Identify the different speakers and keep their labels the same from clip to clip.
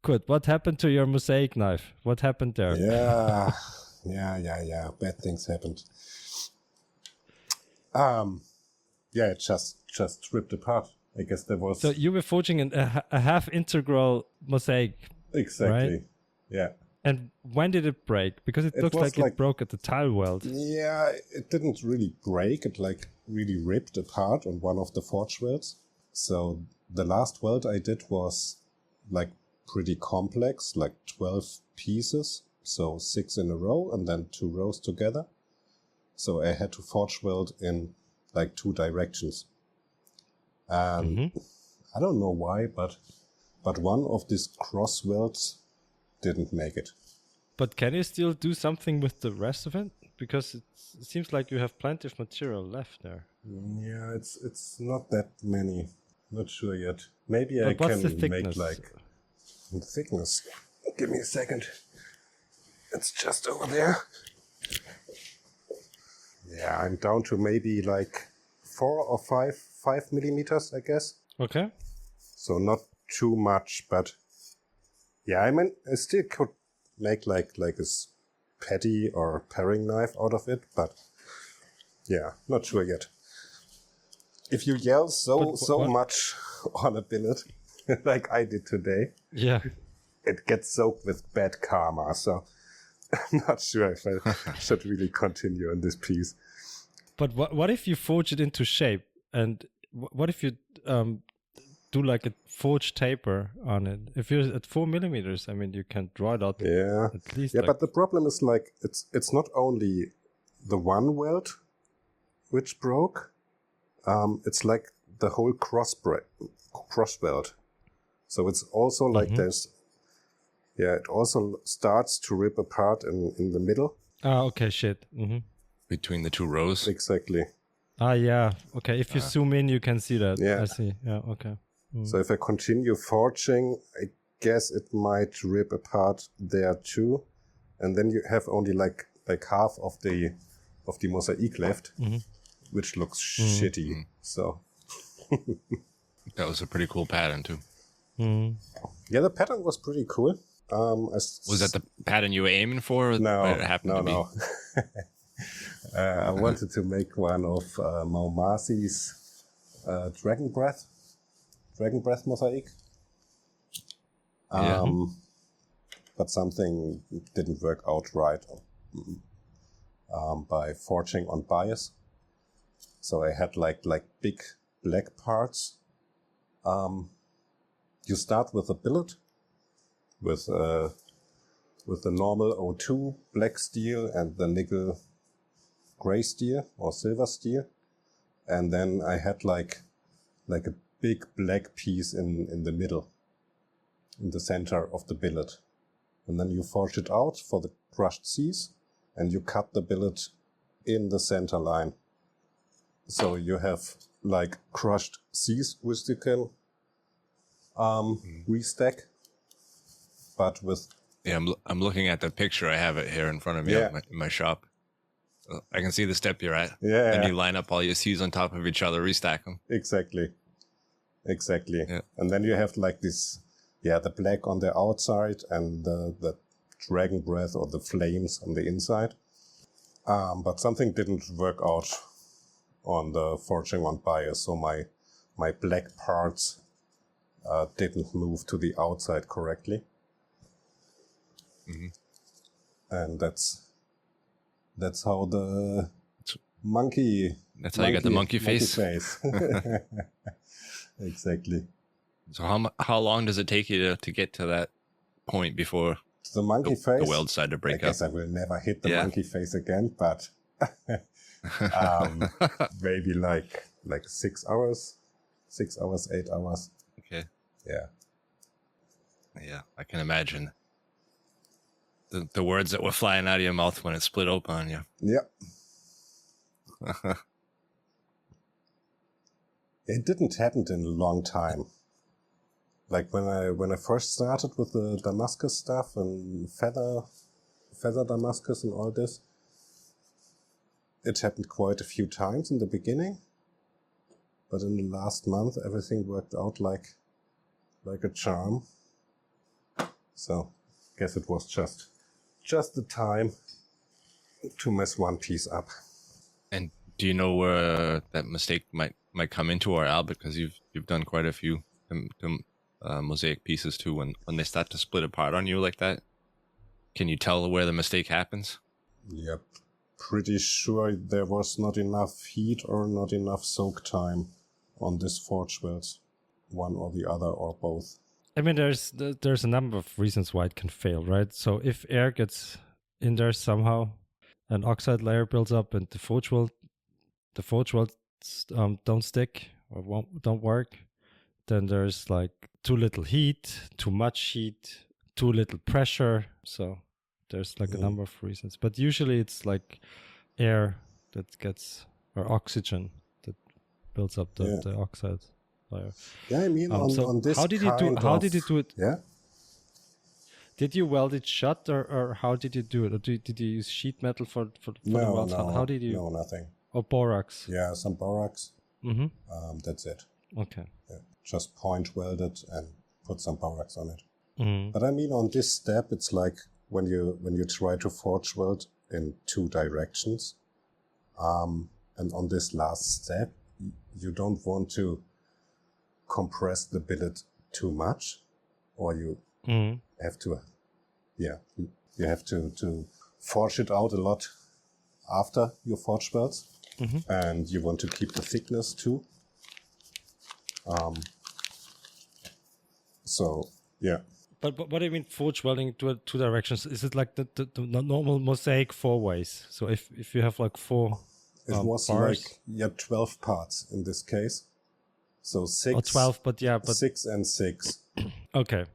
Speaker 1: Kurt, what happened to your mosaic knife? What happened there?
Speaker 2: Yeah. Bad things happened. It just ripped apart. I guess there was.
Speaker 1: So you were forging a half integral mosaic.
Speaker 2: Exactly.
Speaker 1: Right?
Speaker 2: Yeah.
Speaker 1: And when did it break? Because it looks like it broke at the tile weld.
Speaker 2: Yeah, it didn't really break. It really ripped apart on one of the forge welds. So the last weld I did was pretty complex, 12 pieces. So 6 in a row and then 2 rows together. So I had to forge weld in 2 directions. And I don't know why, but one of these cross welds didn't make it.
Speaker 1: But can you still do something with the rest of it? Because it seems like you have plenty of material left there.
Speaker 2: Yeah, it's not that many. Not sure yet. Maybe I can make the thickness. Give me a second. It's just over there. Yeah, I'm down to maybe 4 or 5 millimeters, I guess.
Speaker 1: Okay.
Speaker 2: So not too much, but yeah, I mean, I still could make like a petty or paring knife out of it, but yeah, not sure yet. If you yell so much on a billet, like I did today,
Speaker 1: yeah,
Speaker 2: it gets soaked with bad karma. So I'm not sure if I should really continue on this piece.
Speaker 1: But what if you forge it into shape? And what if you do a forged taper on it? If you're at 4 millimeters, I mean, you can draw it out.
Speaker 2: Yeah,
Speaker 1: at least.
Speaker 2: Yeah, but the problem is it's not only the one weld which broke. It's the whole cross weld. So it's also there's. Yeah, it also starts to rip apart in the middle.
Speaker 1: Ah, okay, shit. Mm-hmm.
Speaker 3: Between the 2 rows.
Speaker 2: Exactly.
Speaker 1: Ah, yeah. Okay, if you zoom in, you can see that.
Speaker 2: Yeah.
Speaker 1: I see. Yeah, okay.
Speaker 2: So if I continue forging, I guess it might rip apart there too. And then you have only half of the mosaic left, which looks shitty. So
Speaker 3: that was a pretty cool pattern too.
Speaker 2: Yeah, the pattern was pretty cool.
Speaker 3: Was that the pattern you were aiming for? Or
Speaker 2: no,
Speaker 3: it happened to
Speaker 2: no. I wanted to make one of Maumasi's Dragon Breath mosaic. But something didn't work out right by forging on bias. So I had big black parts. You start with a billet with the normal O2 black steel and the nickel gray steel or silver steel, and then I had like a big black piece in the middle, in the center of the billet, and then you forge it out for the crushed Cs, and you cut the billet in the center line. So you have crushed Cs which you can restack, but with...
Speaker 3: Yeah, I'm looking at the picture. I have it here in front of me in my shop. I can see the step you're at.
Speaker 2: Yeah.
Speaker 3: Then you line up all your C's on top of each other, restack them.
Speaker 2: Exactly.
Speaker 3: Yeah.
Speaker 2: And then you have this, the black on the outside and the dragon breath or the flames on the inside. But something didn't work out on the forging on bias, so my black parts didn't move to the outside correctly. And that's how the monkey...
Speaker 3: That's how you got the monkey face?
Speaker 2: Exactly.
Speaker 3: So how long does it take you to get to that point before
Speaker 2: the monkey face?
Speaker 3: The weld side to break up?
Speaker 2: I guess I will never hit the monkey face again, but maybe like 6 hours, 8 hours.
Speaker 3: Okay.
Speaker 2: Yeah,
Speaker 3: I can imagine the words that were flying out of your mouth when it split open on you.
Speaker 2: Yep. It didn't happen in a long time. Like when I first started with the Damascus stuff and feather Damascus and all this, it happened quite a few times in the beginning. But in the last month, everything worked out like a charm. So guess it was just the time to mess one piece up.
Speaker 3: And do you know where that mistake might come into or out? Because you've done quite a few mosaic pieces too. When they start to split apart on you like that, can you tell where the mistake happens?
Speaker 2: Yep. Pretty sure there was not enough heat or not enough soak time on this forge welds. One or the other or both.
Speaker 1: I mean, there's a number of reasons why it can fail, right? So if air gets in there somehow, an oxide layer builds up and the forge welds don't stick or don't work, then there's like too little heat, too much heat, too little pressure. So there's like a number of reasons, but usually it's like air that gets, or oxygen that builds up the oxide layer.
Speaker 2: Yeah, I mean, on this
Speaker 1: how did you do it?
Speaker 2: Yeah.
Speaker 1: Did you weld it shut, or how did you do it? Or did you use sheet metal for the welds? How did you?
Speaker 2: No, nothing.
Speaker 1: Or borax?
Speaker 2: Yeah, some borax.
Speaker 1: Mm-hmm.
Speaker 2: That's it.
Speaker 1: Okay.
Speaker 2: Yeah, just point weld it and put some borax on it.
Speaker 1: Mm.
Speaker 2: But I mean, on this step, it's like when you try to forge weld in two directions, and on this last step, you don't want to compress the billet too much, or you have to, you have to forge it out a lot after your forge welds, and you want to keep the thickness too. So yeah.
Speaker 1: But what do you mean forge welding two directions? Is it like the normal mosaic 4 ways? So if you have like 4
Speaker 2: It was
Speaker 1: bars,
Speaker 2: like 12 parts in this case. So 6.
Speaker 1: or 12, but
Speaker 2: 6 and 6.
Speaker 1: Okay.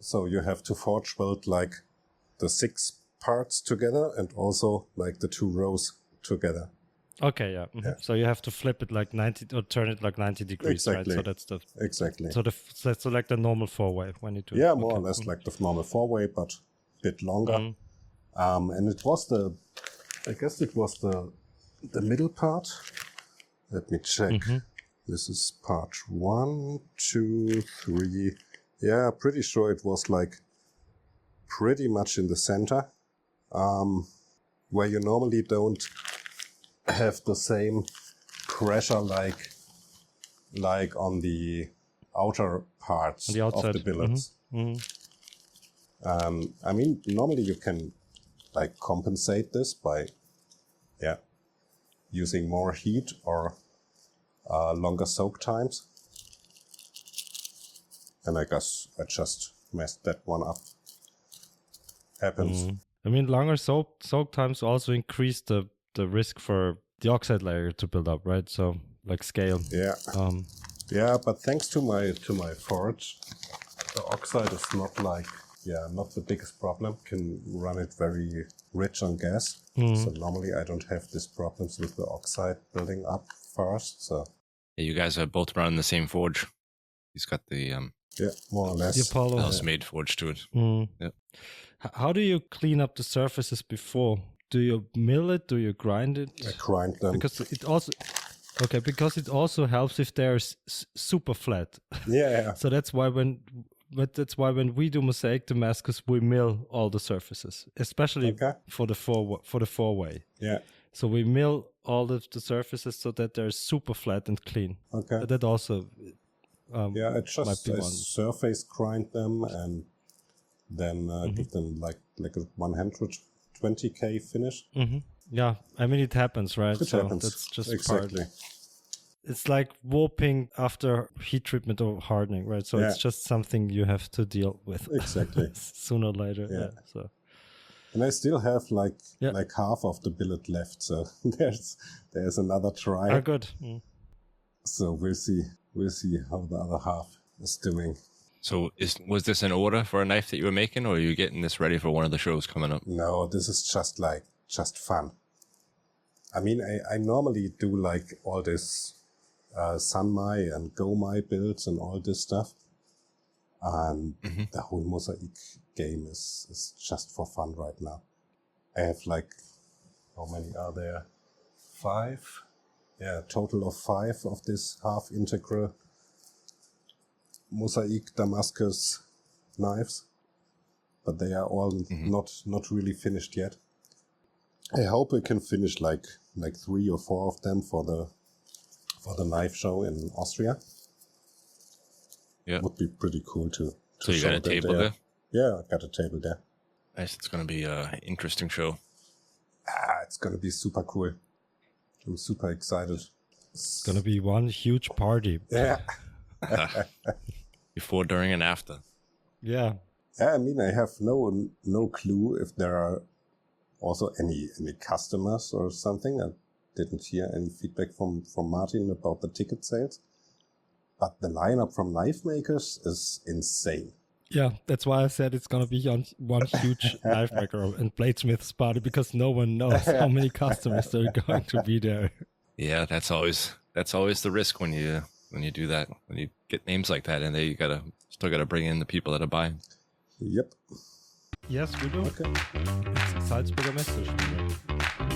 Speaker 2: So you have to forge weld like the 6 parts together and also like the 2 rows together.
Speaker 1: Okay, yeah.
Speaker 2: Yeah.
Speaker 1: So you have to flip it like 90 or turn it like 90 degrees,
Speaker 2: Exactly.
Speaker 1: right? So that's the
Speaker 2: Exactly.
Speaker 1: So that's like the normal 4 way when you do.
Speaker 2: Yeah, more or less like the normal 4 way, but a bit longer. And it was I guess it was the middle part. Let me check. This is part 1, 2, 3. Yeah, pretty sure it was like pretty much in the center, where you normally don't have the same pressure like on the outer parts of the billets. I mean, normally you can like compensate this by using more heat or longer soak times. And I guess I just messed that one up. Happens.
Speaker 1: I mean, longer soak times also increase the risk for the oxide layer to build up, right? So like scale.
Speaker 2: Yeah. Yeah, but thanks to my forge, the oxide is not not the biggest problem. Can run it very rich on gas. So normally I don't have these problems with the oxide building up first. So
Speaker 3: yeah, you guys are both running the same forge. He's got the
Speaker 2: more or less.
Speaker 1: The Apollo.
Speaker 3: house-made forge to it.
Speaker 1: Yeah. How do you clean up the surfaces before? Do you mill it? Do you grind it?
Speaker 2: I grind them.
Speaker 1: Because it also helps if they're super flat.
Speaker 2: Yeah.
Speaker 1: So that's why when we do mosaic Damascus, we mill all the surfaces, especially for the four way.
Speaker 2: Yeah.
Speaker 1: So we mill all the surfaces so that they're super flat and clean.
Speaker 2: Okay.
Speaker 1: That also
Speaker 2: I just surface grind them and then give them like a 120K finish.
Speaker 1: Yeah, I mean it happens, right?
Speaker 2: It happens.
Speaker 1: That's just
Speaker 2: exactly.
Speaker 1: part. It's like warping after heat treatment or hardening, right? So it's just something you have to deal with.
Speaker 2: Exactly.
Speaker 1: Sooner or later. Yeah. So.
Speaker 2: And I still have like half of the billet left, so there's another try.
Speaker 1: Oh, good.
Speaker 2: So we'll see how the other half is doing.
Speaker 3: So was this an order for a knife that you were making, or are you getting this ready for one of the shows coming up?
Speaker 2: No, this is just fun. I mean, I normally do like all this Sanmai and Gomai builds and all this stuff. And the whole mosaic game is just for fun right now. I have like, how many are there? 5? Yeah, a total of 5 of this half integral mosaic Damascus knives. but they are all not really finished yet. I hope we can finish like 3 or 4 of them for the knife show in Austria.
Speaker 3: Yeah,
Speaker 2: would be pretty cool to
Speaker 3: so you
Speaker 2: show
Speaker 3: got a
Speaker 2: that
Speaker 3: table there?
Speaker 2: Yeah, I got a table there.
Speaker 3: Nice. It's going to be an interesting show.
Speaker 2: It's going to be super cool. I'm super excited.
Speaker 1: It's going to be one huge party.
Speaker 2: Yeah.
Speaker 3: Before, during, and after.
Speaker 1: Yeah.
Speaker 2: I mean, I have no clue if there are also any customers or something. I didn't hear any feedback from Martin about the ticket sales. But the lineup from knife makers is insane.
Speaker 1: Yeah, that's why I said it's going to be on one huge knife maker and bladesmith's party, because no one knows how many customers are going to be there.
Speaker 3: Yeah, that's always the risk when you do that. When you get names like that, and you still gotta bring in the people that are buying.
Speaker 2: Yep.
Speaker 1: Yes, we do.
Speaker 2: Okay.
Speaker 1: It's Salzburger Messespiele.